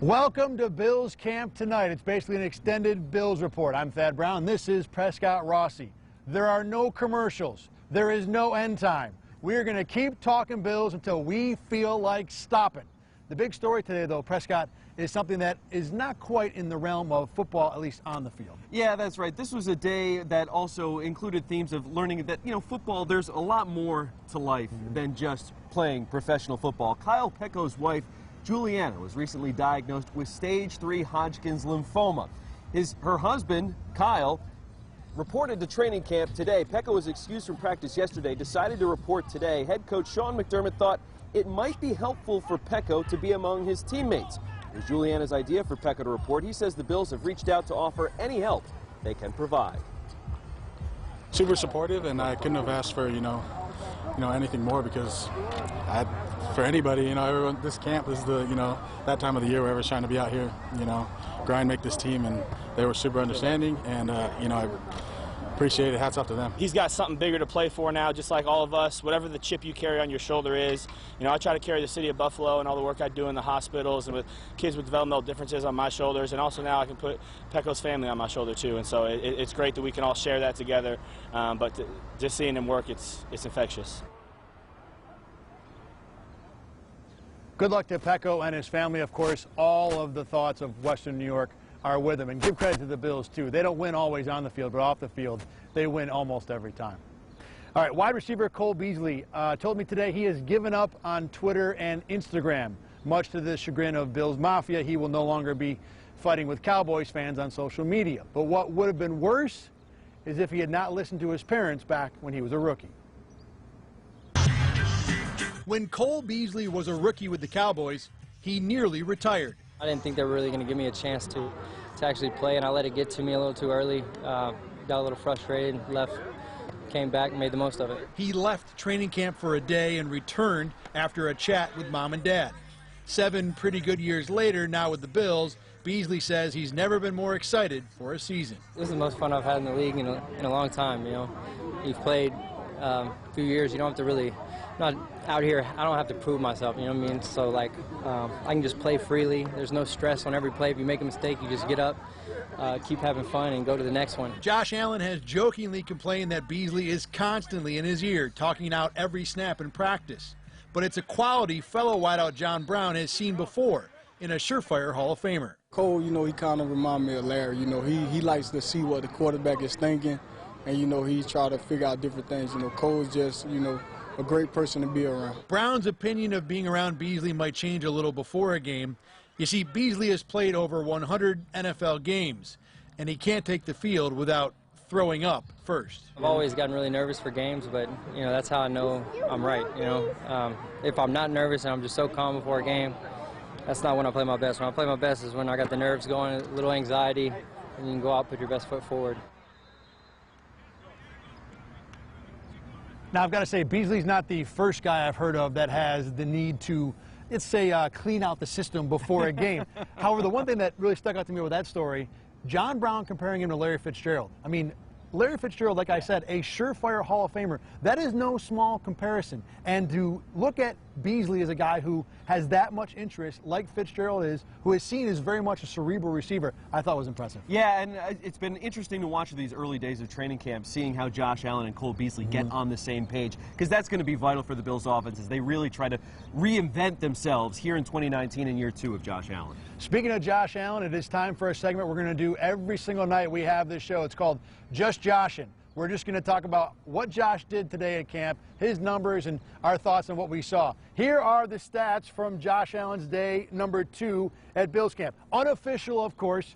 Welcome to Bills Camp tonight. It's basically an extended Bills report. I'm Thad Brown. This is Prescott Rossi. There are no commercials. There is no end time. We are going to keep talking Bills until we feel like stopping. The big story today, though, Prescott, is something that is not quite in the realm of football, at least on the field. Yeah, that's right. This was a day that also included themes of learning that, football, there's a lot more to life than just playing professional football. Kyle Peko's wife, Juliana, was recently diagnosed with stage 3 Hodgkin's lymphoma. Her husband, Kyle, reported to training camp today. Peko was excused from practice yesterday, decided to report today. Head coach Joshin McDermott thought it might be helpful for Peko to be among his teammates. It was Juliana's idea for Peko to report. He says the Bills have reached out to offer any help they can provide. Super supportive, and I couldn't have asked for, anything more, because for anybody, everyone, this camp is the, that time of the year where everyone's trying to be out here, grind, make this team, and they were super understanding, and, I appreciate it. Hats off to them. He's got something bigger to play for now, just like all of us. Whatever the chip you carry on your shoulder is, I try to carry the city of Buffalo and all the work I do in the hospitals and with kids with developmental differences on my shoulders, and also now I can put Peko's family on my shoulder too. And so it's great that we can all share that together. But just seeing him work, it's infectious. Good luck to Peko and his family. Of course, all of the thoughts of Western New York are with him. And give credit to the Bills, too. They don't win always on the field, but off the field, they win almost every time. All right, wide receiver Cole Beasley told me today he has given up on Twitter and Instagram. Much to the chagrin of Bills Mafia, he will no longer be fighting with Cowboys fans on social media. But what would have been worse is if he had not listened to his parents back when he was a rookie. When Cole Beasley was a rookie with the Cowboys, he nearly retired. I didn't think they were really going to give me a chance to actually play, and I let it get to me a little too early. Got a little frustrated, left, came back, and made the most of it. He left training camp for a day and returned after a chat with mom and dad. 7 pretty good years later, now with the Bills, Beasley says he's never been more excited for a season. This is the most fun I've had in the league in a long time. You've played a few years. You don't have to really, not out here, I don't have to prove myself, you know what I mean? So, I can just play freely. There's no stress on every play. If you make a mistake, you just get up, keep having fun, and go to the next one. Josh Allen has jokingly complained that Beasley is constantly in his ear, talking out every snap in practice. But it's a quality fellow wideout John Brown has seen before in a surefire Hall of Famer. Cole, he kind of reminds me of Larry. He likes to see what the quarterback is thinking, and, he's trying to figure out different things. Cole's just, a great person to be around. Brown's opinion of being around Beasley might change a little before a game. You see, Beasley has played over 100 NFL games, and he can't take the field without throwing up first. I've always gotten really nervous for games, but, that's how I know I'm right, If I'm not nervous and I'm just so calm before a game, that's not when I play my best. When I play my best is when I got the nerves going, a little anxiety, and you can go out and put your best foot forward. Now, I've got to say, Beasley's not the first guy I've heard of that has the need to, let's say, clean out the system before a game. However, the one thing that really stuck out to me with that story, John Brown comparing him to Larry Fitzgerald. I mean, Larry Fitzgerald, like I said, a surefire Hall of Famer. That is no small comparison. And to look at Beasley as a guy who has that much interest, like Fitzgerald is, who is seen as very much a cerebral receiver, I thought was impressive. Yeah, and it's been interesting to watch these early days of training camp, seeing how Josh Allen and Cole Beasley get on the same page, because that's going to be vital for the Bills' offense as they really try to reinvent themselves here in 2019 in year 2 of Josh Allen. Speaking of Josh Allen, it is time for a segment we're going to do every single night we have this show. It's called Just Joshin. We're just going to talk about what Josh did today at camp, his numbers, and our thoughts on what we saw. Here are the stats from Josh Allen's day number 2 at Bills camp. Unofficial, of course.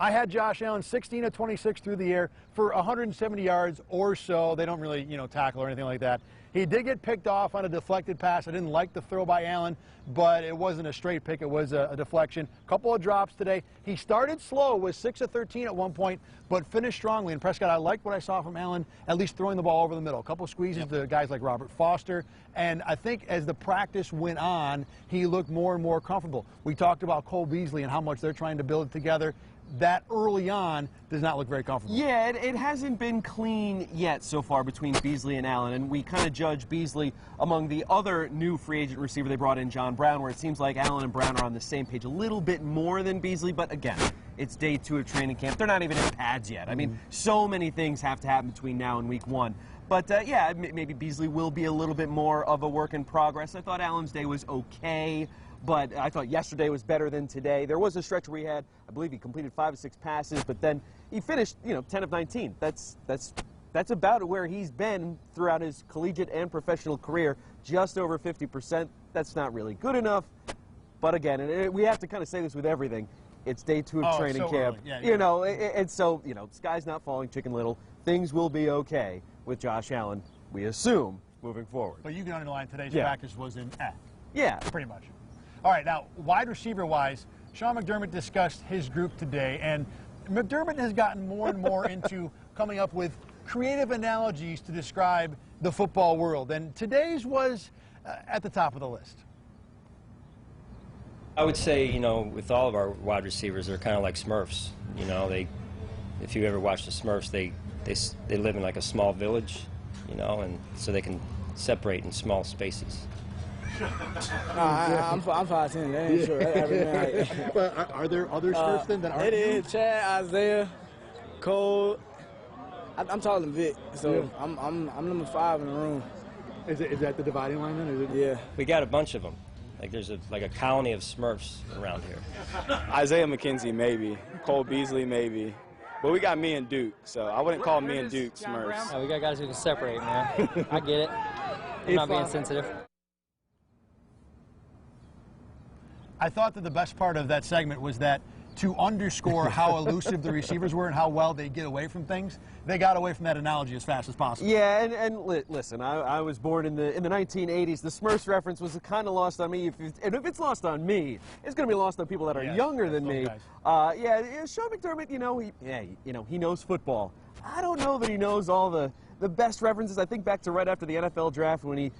I had Josh Allen 16 of 26 through the air for 170 yards or so. They don't really, tackle or anything like that. He did get picked off on a deflected pass. I didn't like the throw by Allen, but it wasn't a straight pick. It was a deflection. Couple of drops today. He started slow, was 6 of 13 at one point, but finished strongly. And Prescott, I liked what I saw from Allen, at least throwing the ball over the middle. A couple of squeezes to guys like Robert Foster. And I think as the practice went on, he looked more and more comfortable. We talked about Cole Beasley and how much they're trying to build it together. that early on does not look very comfortable. Yeah, it hasn't been clean yet so far between Beasley and Allen, and we kind of judge Beasley among the other new free agent receiver they brought in, John Brown, where it seems like Allen and Brown are on the same page a little bit more than Beasley, but again, it's day 2 of training camp. They're not even in pads yet. I mean, so many things have to happen between now and week 1. But, yeah, maybe Beasley will be a little bit more of a work in progress. I thought Allen's day was okay, but I thought yesterday was better than today. There was a stretch where he had, I believe he completed 5 or 6 passes, but then he finished, 10 of 19. That's about where he's been throughout his collegiate and professional career, just over 50%. That's not really good enough. But again, and we have to kind of say this with everything. It's day 2 of training camp. Yeah, and so, sky's not falling, chicken little. Things will be okay with Josh Allen, we assume, moving forward. But you can underline today's practice was in F. Yeah. Pretty much. All right, now, wide receiver-wise, Sean McDermott discussed his group today, and McDermott has gotten more and more into coming up with creative analogies to describe the football world, and today's was at the top of the list. I would say, with all of our wide receivers, they're kind of like Smurfs. If you ever watch the Smurfs, they live in like a small village, and so they can separate in small spaces. I'm 5'10". That ain't true. But are there other Smurfs then that aren't? It is Chad, Isaiah, Cole. I'm taller than Vic, so I'm number 5 in the room. Is that the dividing line then? Yeah. We got a bunch of them. Like there's a colony of Smurfs around here. Isaiah McKenzie, maybe. Cole Beasley, maybe. But we got me and Duke, so I wouldn't call me and Duke Smurfs. Yeah, we got guys who can separate, man. I get it. I'm not being sensitive. I thought that the best part of that segment was that to underscore how elusive the receivers were and how well they get away from things, they got away from that analogy as fast as possible. Yeah, and listen, I was born in the 1980s. The Smurfs reference was kind of lost on me. And if it's lost on me, it's going to be lost on people that are younger than me. Sean McDermott, he knows football. I don't know that he knows all the best references. I think back to right after the NFL draft when he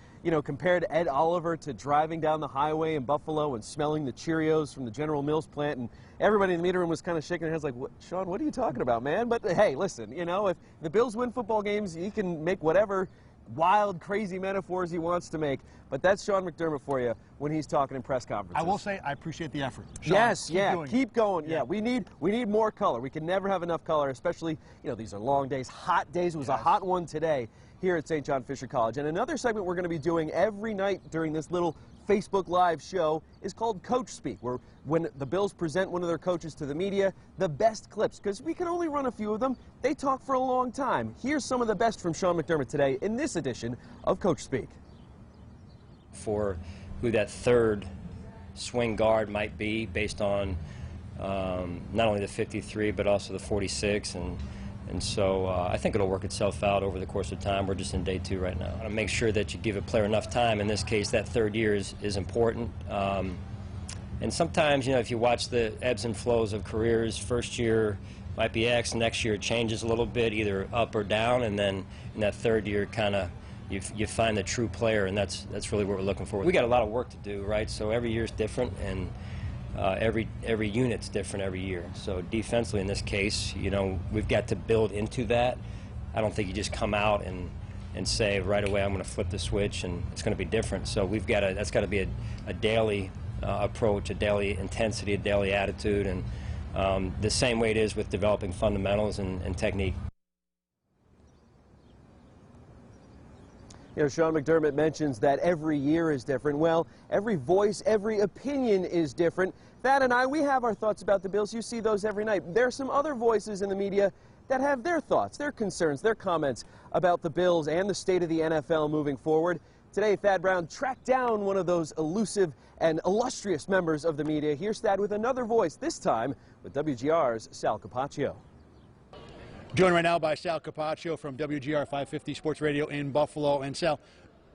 compared Ed Oliver to driving down the highway in Buffalo and smelling the Cheerios from the General Mills plant, and everybody in the meeting room was kind of shaking their heads like, Sean, what are you talking about, man? But hey, listen, if the Bills win football games, he can make whatever wild, crazy metaphors he wants to make. But that's Sean McDermott for you when he's talking in press conferences. I will say I appreciate the effort. Sean, yes, keep going. Yeah, we need more color. We can never have enough color, especially, these are long days, hot days. It was a hot one today here at St. John Fisher College. And another segment we're going to be doing every night during this little Facebook Live show is called Coach Speak, where when the Bills present one of their coaches to the media, the best clips, because we can only run a few of them. They talk for a long time. Here's some of the best from Sean McDermott today in this edition of Coach Speak. For who that third swing guard might be based on not only the 53 but also the 46, and so I think it'll work itself out over the course of time. We're just in day 2 right now. I make sure that you give a player enough time. In this case, that third year is important. And sometimes, if you watch the ebbs and flows of careers, first year might be X, next year it changes a little bit, either up or down, and then in that third year kind of you find the true player, and that's really what we're looking for. We got a lot of work to do, right? So every year is different, and every unit's different every year. So defensively, in this case, we've got to build into that. I don't think you just come out and say right away I'm going to flip the switch and it's going to be different. So that's got to be a daily approach, a daily intensity, a daily attitude, and the same way it is with developing fundamentals and technique. Sean McDermott mentions that every year is different. Well, every voice, every opinion is different. Thad and I, we have our thoughts about the Bills. You see those every night. There are some other voices in the media that have their thoughts, their concerns, their comments about the Bills and the state of the NFL moving forward. Today, Thad Brown tracked down one of those elusive and illustrious members of the media. Here's Thad with another voice, this time with WGR's Sal Cappuccio. Joined right now by Sal Cappuccio from WGR 550 Sports Radio in Buffalo. And Sal,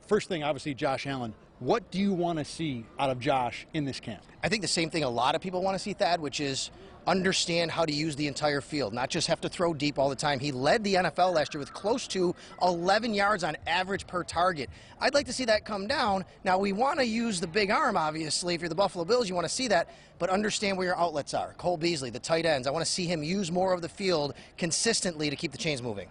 first thing, obviously, Josh Allen. What do you want to see out of Josh in this camp? I think the same thing a lot of people want to see, Thad, which is understand how to use the entire field, not just have to throw deep all the time. He led the NFL last year with close to 11 yards on average per target. I'd like to see that come down. Now, we want to use the big arm, obviously. If you're the Buffalo Bills, you want to see that, but understand where your outlets are. Cole Beasley, the tight ends, I want to see him use more of the field consistently to keep the chains moving.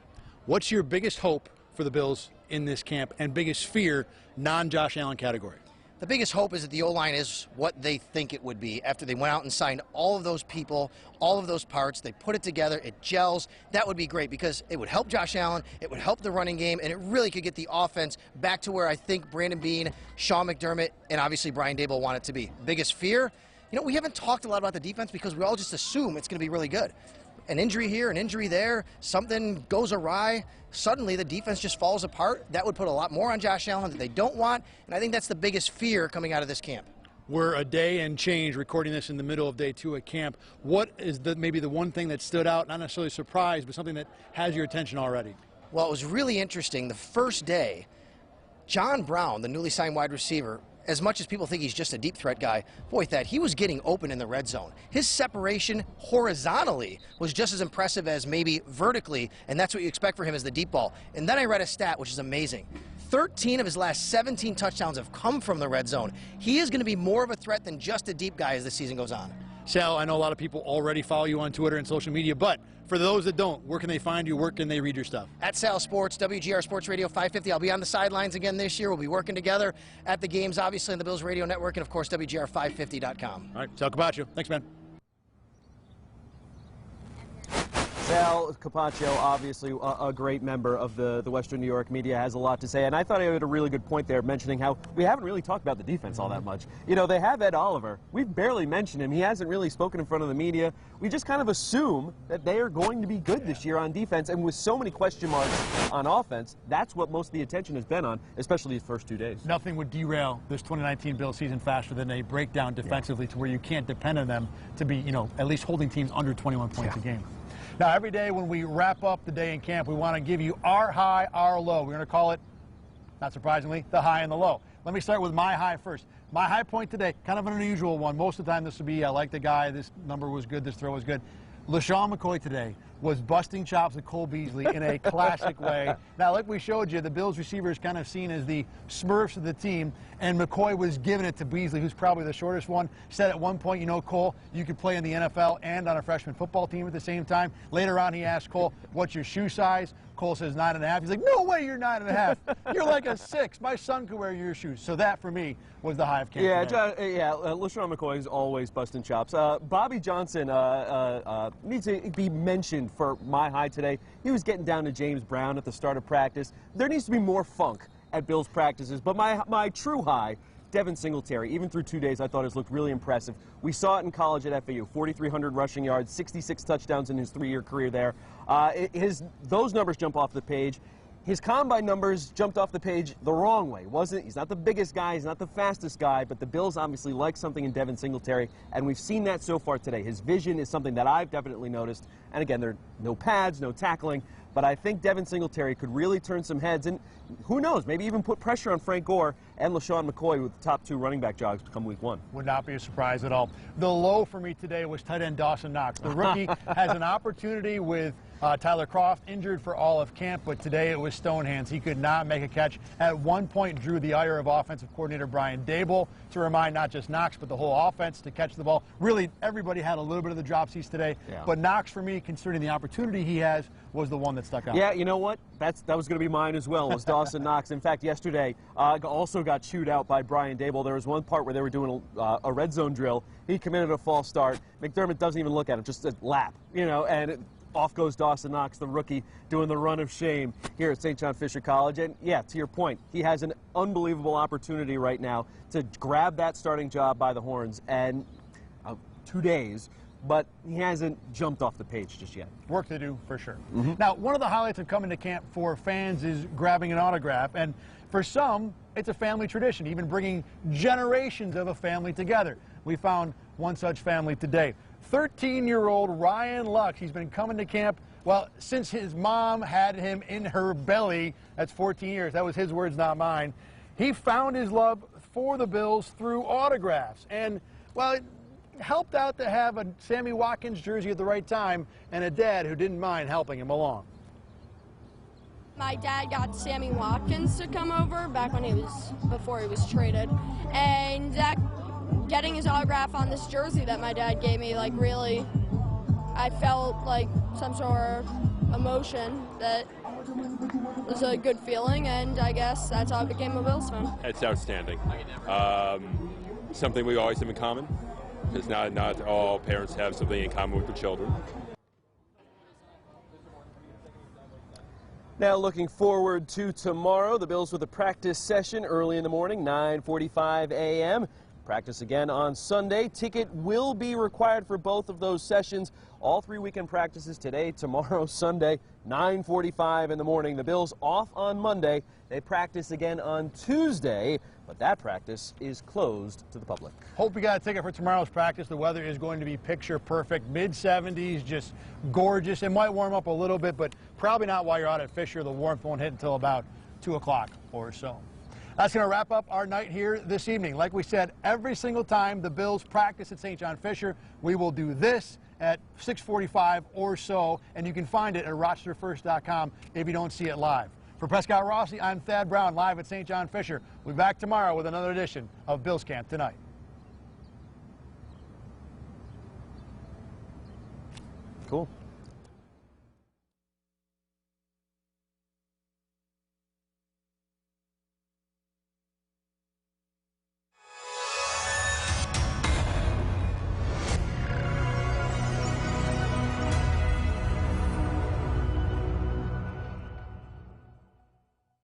What's your biggest hope for the Bills in this camp and biggest fear, non-Josh Allen category? The biggest hope is that the O-line is what they think it would be after they went out and signed all of those people, all of those parts. They put it together, it gels. That would be great because it would help Josh Allen, it would help the running game, and it really could get the offense back to where I think Brandon Beane, Sean McDermott, and obviously Brian Daboll want it to be. Biggest fear? You know, we haven't talked a lot about the defense because we all just assume it's going to be really good. An injury here, an injury there, something goes awry, suddenly the defense just falls apart. That would put a lot more on Josh Allen that they don't want, and I think that's the biggest fear coming out of this camp. We're a day and change recording this in the middle of day 2 at camp. What is maybe the one thing that stood out, not necessarily surprised, but something that has your attention already? Well, it was really interesting. The first day, John Brown, the newly signed wide receiver, as much as people think he's just a deep threat guy, boy, Thad, he was getting open in the red zone. His separation horizontally was just as impressive as maybe vertically, and that's what you expect for him as the deep ball. And then I read a stat, which is amazing. 13 of his last 17 touchdowns have come from the red zone. He is going to be more of a threat than just a deep guy as the season goes on. Sal, I know a lot of people already follow you on Twitter and social media, but for those that don't, where can they find you? Where can they read your stuff? At Sal Sports, WGR Sports Radio 550. I'll be on the sidelines again this year. We'll be working together at the games, obviously, on the Bills Radio Network, and, of course, WGR550.com. All right, Sal Cappuccio. Thanks, man. Sal Cappuccio, obviously a great member of the Western New York media, has a lot to say, and I thought he had a really good point there, mentioning how we haven't really talked about the defense all that much. You know, they have Ed Oliver. We've barely mentioned him. He hasn't really spoken in front of the media. We just kind of assume that they are going to be good this year on defense, and with so many question marks on offense, that's what most of the attention has been on, especially these first 2 days. Nothing would derail this 2019 Bills season faster than a breakdown defensively to where you can't depend on them to be, you know, at least holding teams under 21 points a game. Now, every day when we wrap up the day in camp, we want to give you our high, our low. We're going to call it, not surprisingly, the high and the low. Let me start with my high first. My high point today, kind of an unusual one. Most of the time this would be, I like the guy, this number was good, this throw was good. LeSean McCoy today was busting chops with Cole Beasley in a classic way. Now, like we showed you, the Bills receiver is kind of seen as the Smurfs of the team, and McCoy was giving it to Beasley, who's probably the shortest one. Said at one point, you know, Cole, you could play in the NFL and on a freshman football team at the same time. Later on, he asked Cole, what's your shoe size? Cole says 9.5. He's like, no way you're 9.5. You're like a 6. My son could wear your shoes. So that, for me, was the high of camp. LeSean McCoy is always busting chops. Bobby Johnson needs to be mentioned for my high today. He was getting down to James Brown at the start of practice. There needs to be more funk at Bills practices. But my true high, Devin Singletary, even through 2 days, I thought has looked really impressive. We saw it in college at FAU, 4,300 rushing yards, 66 touchdowns in his 3-year career there. Those numbers jump off the page. His combine numbers jumped off the page the wrong way, wasn't it? He's not the biggest guy, he's not the fastest guy, but the Bills obviously like something in Devin Singletary, and we've seen that so far today. His vision is something that I've definitely noticed, and again, there are no pads, no tackling, but I think Devin Singletary could really turn some heads, and who knows, maybe even put pressure on Frank Gore and LeSean McCoy with the top 2 running back jobs come week 1. Would not be a surprise at all. The low for me today was tight end Dawson Knox. The rookie has an opportunity with Tyler Croft injured for all of camp, but today it was stone hands. He could not make a catch. At one point drew the ire of offensive coordinator Brian Daboll to remind not just Knox but the whole offense to catch the ball. Really, everybody had a little bit of the drop seats today, but Knox, for me, considering the opportunity he has, was the one that stuck out. Yeah, you know what? That was going to be mine as well, was Dawson Knox. In fact, yesterday also got chewed out by Brian Daboll. There was one part where they were doing a red zone drill. He committed a false start. McDermott doesn't even look at him, just a lap, you know, and off goes Dawson Knox, the rookie, doing the run of shame here at St. John Fisher College. And, yeah, to your point, he has an unbelievable opportunity right now to grab that starting job by the horns. And 2 days, but he hasn't jumped off the page just yet. Work to do, for sure. Now, one of the highlights of coming to camp for fans is grabbing an autograph. And for some, it's a family tradition, even bringing generations of a family together. We found one such family today. 13-year-old Ryan Lux. He's been coming to camp, well, since his mom had him in her belly. That's 14 years. That was his words, not mine. He found his love for the Bills through autographs. And, well, helped out to have a Sammy Watkins jersey at the right time and a dad who didn't mind helping him along. My dad got Sammy Watkins to come over back when before he was traded, and getting his autograph on this jersey that my dad gave me, like, really, I felt like some sort of emotion that was a good feeling, and I guess that's how I became a Bills fan. It's outstanding. Something we always have in common, because not all parents have something in common with their children. Now looking forward to tomorrow, the Bills with a practice session early in the morning, 9:45 a.m. Practice again on Sunday. Ticket will be required for both of those sessions. All 3 weekend practices today, tomorrow, Sunday, 9:45 in the morning. The Bills off on Monday. They practice again on Tuesday, but that practice is closed to the public. Hope you got a ticket for tomorrow's practice. The weather is going to be picture perfect. Mid-70s, just gorgeous. It might warm up a little bit, but probably not while you're out at Fisher. The warmth won't hit until about 2 o'clock or so. That's going to wrap up our night here this evening. Like we said, every single time the Bills practice at St. John Fisher, we will do this at 6:45 or so, and you can find it at RochesterFirst.com if you don't see it live. For Prescott Rossi, I'm Thad Brown, live at St. John Fisher. We'll be back tomorrow with another edition of Bills Camp Tonight. Cool.